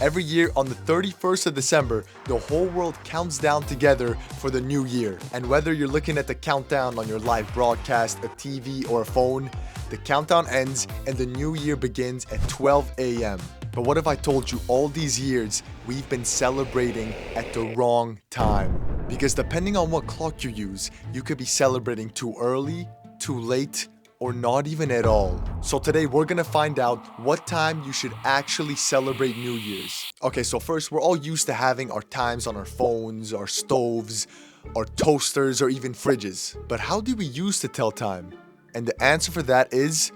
Every year on the 31st of December, the whole world counts down together for the new year. And whether you're looking at the countdown on your live broadcast, a TV, or a phone, the countdown ends and the new year begins at 12 a.m. But what if I told you all these years we've been celebrating at the wrong time? Because depending on what clock you use, you could be celebrating too early, too late, or not even at all. So today we're gonna find out what time you should actually celebrate New Year's. Okay, so first, we're all used to having our times on our phones, our stoves, our toasters, or even fridges. But how do we use to tell time? And the answer for that is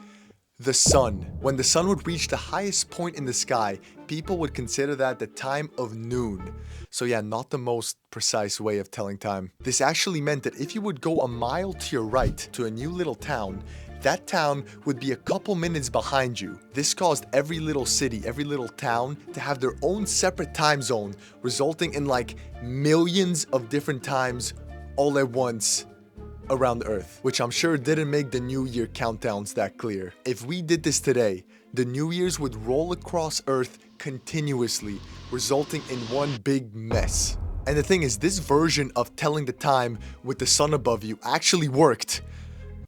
the sun. When the sun would reach the highest point in the sky, people would consider that the time of noon. So yeah, not the most precise way of telling time. This actually meant that if you would go a mile to your right to a new little town, that town would be a couple minutes behind you. This caused every little city, every little town to have their own separate time zone, resulting in like millions of different times all at once around the earth, which I'm sure didn't make the New Year countdowns that clear. If we did this today, the New Year's would roll across Earth continuously, resulting in one big mess. And the thing is, this version of telling the time with the sun above you actually worked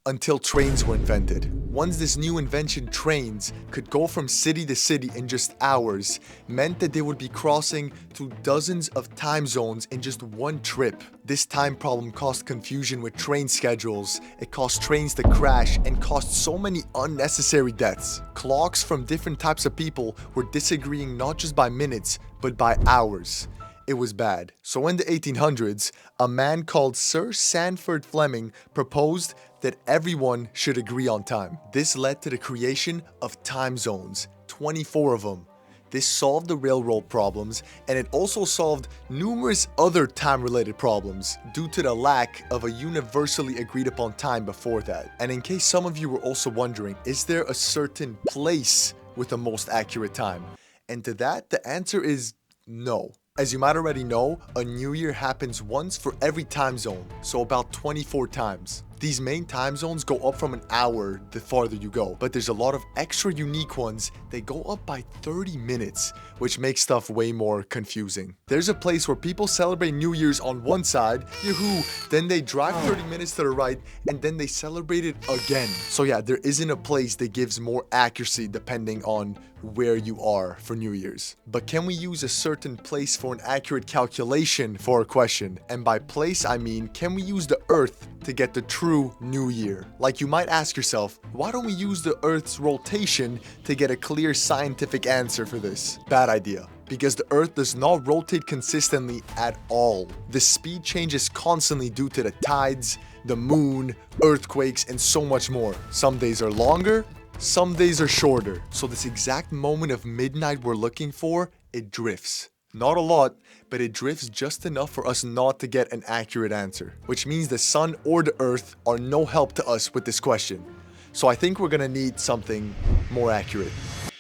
until trains were invented. Once this new invention, trains, could go from city to city in just hours, meant that they would be crossing through dozens of time zones in just one trip. This time problem caused confusion with train schedules, it caused trains to crash, and caused so many unnecessary deaths. Clocks from different types of people were disagreeing not just by minutes, but by hours. It was bad. So in the 1800s, a man called Sir Sandford Fleming proposed that everyone should agree on time. This led to the creation of time zones, 24 of them. This solved the railroad problems, and it also solved numerous other time-related problems due to the lack of a universally agreed upon time before that. And in case some of you were also wondering, is there a certain place with the most accurate time? And to that, the answer is no. As you might already know, a new year happens once for every time zone, so about 24 times. These main time zones go up from an hour the farther you go, but there's a lot of extra unique ones. They go up by 30 minutes, which makes stuff way more confusing. There's a place where people celebrate New Year's on one side, yahoo, then they drive 30 minutes to the right, and then they celebrate it again. So yeah, there isn't a place that gives more accuracy depending on where you are for New Year's. But can we use a certain place for an accurate calculation for a question? And by place, I mean, can we use the Earth to get the true New Year? Like, you might ask yourself, why don't we use the Earth's rotation to get a clear scientific answer for this? Bad idea. Because the Earth does not rotate consistently at all. The speed changes constantly due to the tides, the moon, earthquakes, and so much more. Some days are longer, some days are shorter. So this exact moment of midnight we're looking for, it drifts. Not a lot, but it drifts just enough for us not to get an accurate answer. Which means the sun or the earth are no help to us with this question. So I think we're gonna need something more accurate.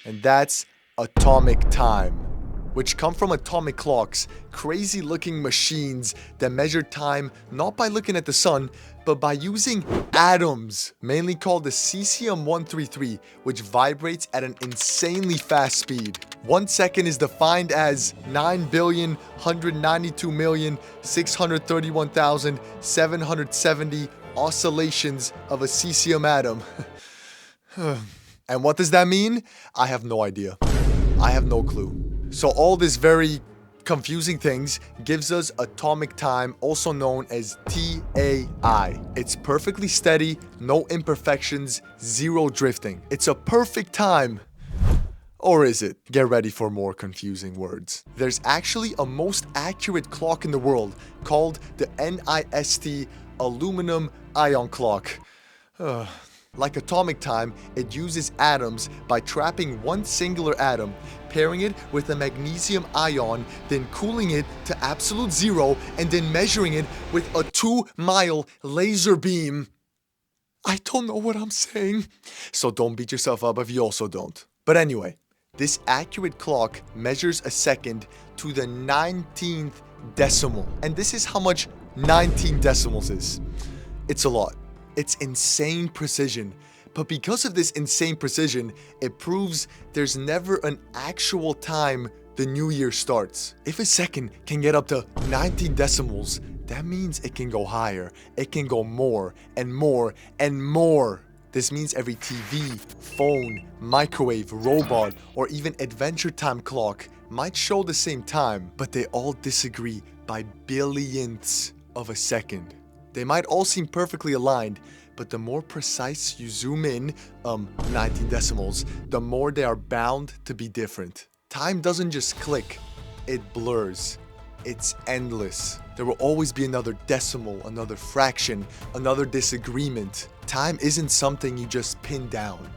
And that's atomic time, which come from atomic clocks, crazy looking machines that measure time not by looking at the sun, but by using atoms, mainly called the cesium-133, which vibrates at an insanely fast speed. 1 second is defined as 9,192,631,770 oscillations of a cesium atom. And what does that mean? I have no idea. I have no clue. So all this very confusing things gives us atomic time, also known as TAI. It's perfectly steady, no imperfections, zero drifting. It's a perfect time. Or is it? Get ready for more confusing words. There's actually a most accurate clock in the world called the NIST aluminum ion clock. Like atomic time, it uses atoms by trapping one singular atom, pairing it with a magnesium ion, then cooling it to absolute zero, and then measuring it with a 2-mile laser beam. I don't know what I'm saying, so don't beat yourself up if you also don't. But anyway, this accurate clock measures a second to the 19th decimal. And this is how much 19 decimals is. It's a lot. It's insane precision. But because of this insane precision, it proves there's never an actual time the new year starts. If a second can get up to 19 decimals, that means it can go higher. It can go more and more and more. This means every TV, phone, microwave, robot, or even Adventure Time clock might show the same time, but they all disagree by billionths of a second. They might all seem perfectly aligned, but the more precise you zoom in, 19 decimals, the more they are bound to be different. Time doesn't just click, it blurs. It's endless. There will always be another decimal, another fraction, another disagreement. Time isn't something you just pin down.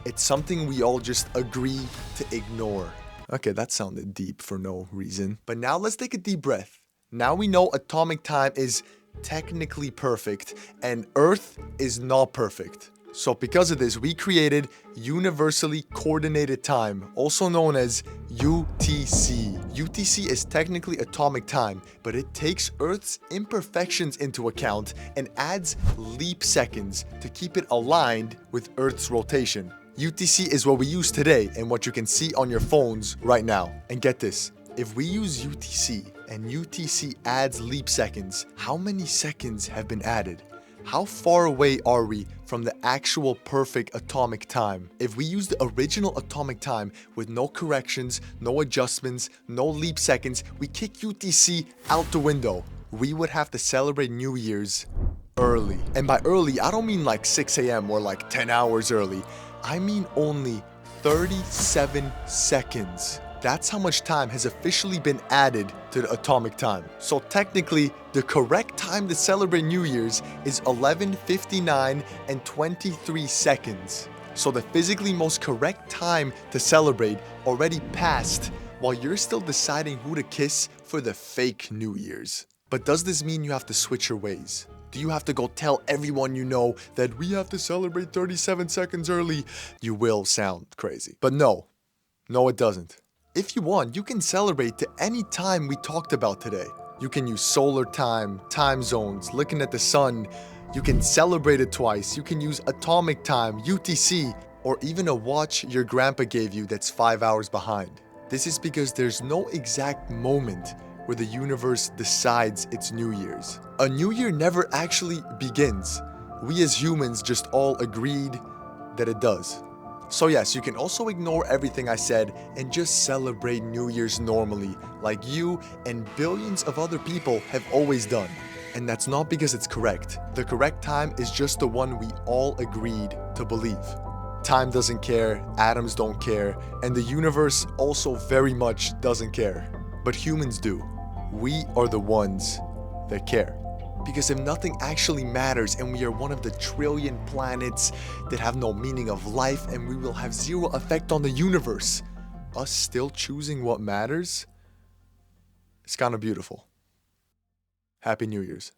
It's something we all just agree to ignore. Okay, that sounded deep for no reason. But now let's take a deep breath. Now we know atomic time is technically perfect and Earth is not perfect. So because of this, we created Universally Coordinated Time, also known as UTC. UTC is technically atomic time, but it takes Earth's imperfections into account and adds leap seconds to keep it aligned with Earth's rotation. UTC is what we use today and what you can see on your phones right now. And get this, if we use UTC and UTC adds leap seconds, how many seconds have been added? How far away are we from the actual perfect atomic time? If we use the original atomic time with no corrections, no adjustments, no leap seconds, we kick UTC out the window. We would have to celebrate New Year's early. And by early, I don't mean like 6 a.m. or like 10 hours early. I mean only 37 seconds. That's how much time has officially been added to the atomic time. So technically, the correct time to celebrate New Year's is 11:59 and 23 seconds. So the physically most correct time to celebrate already passed while you're still deciding who to kiss for the fake New Year's. But does this mean you have to switch your ways? Do you have to go tell everyone you know that we have to celebrate 37 seconds early? You will sound crazy. But no, it doesn't. If you want, you can celebrate to any time we talked about today. You can use solar time, time zones, looking at the sun. You can celebrate it twice. You can use atomic time, UTC, or even a watch your grandpa gave you that's 5 hours behind. This is because there's no exact moment where the universe decides it's New Year's. A new year never actually begins. We as humans just all agreed that it does. So yes, you can also ignore everything I said and just celebrate New Year's normally, like you and billions of other people have always done. And that's not because it's correct. The correct time is just the one we all agreed to believe. Time doesn't care, atoms don't care, and the universe also very much doesn't care. But humans do. We are the ones that care. Because if nothing actually matters and we are one of the trillion planets that have no meaning of life and we will have zero effect on the universe, us still choosing what matters, it's kind of beautiful. Happy New Year's.